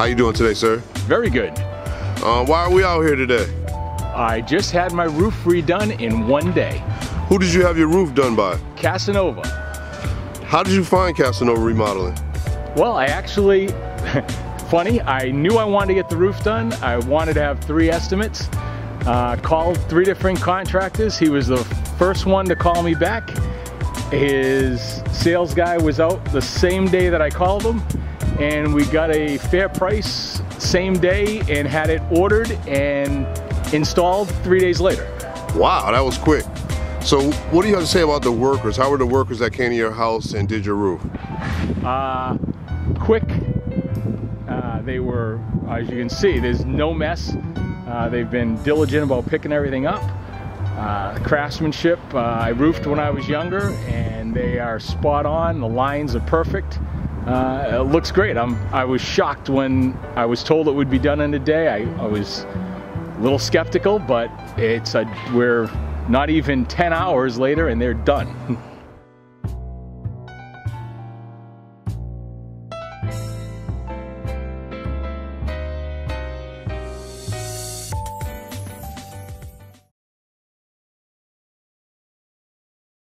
How you doing today, sir? Very good. Why are we out here today? I just had my roof redone in one day. Who did you have your roof done by? Casanova. How did you find Casanova Remodeling? Well, I actually, funny, I knew I wanted to get the roof done. I wanted to have 3 estimates. Called 3 different contractors. He was the first one to call me back. His sales guy was out the same day that I called him, and we got a fair price same day and had it ordered and installed 3 days later. Wow, that was quick. So what do you have to say about the workers? How were the workers that came to your house and did your roof? Quick. They were, as you can see, there's no mess. They've been diligent about picking everything up. Craftsmanship, I roofed when I was younger, and they are spot on. The lines are perfect. It looks great. I was shocked when I was told it would be done in a day. I was a little skeptical, but we're not even 10 hours later and they're done.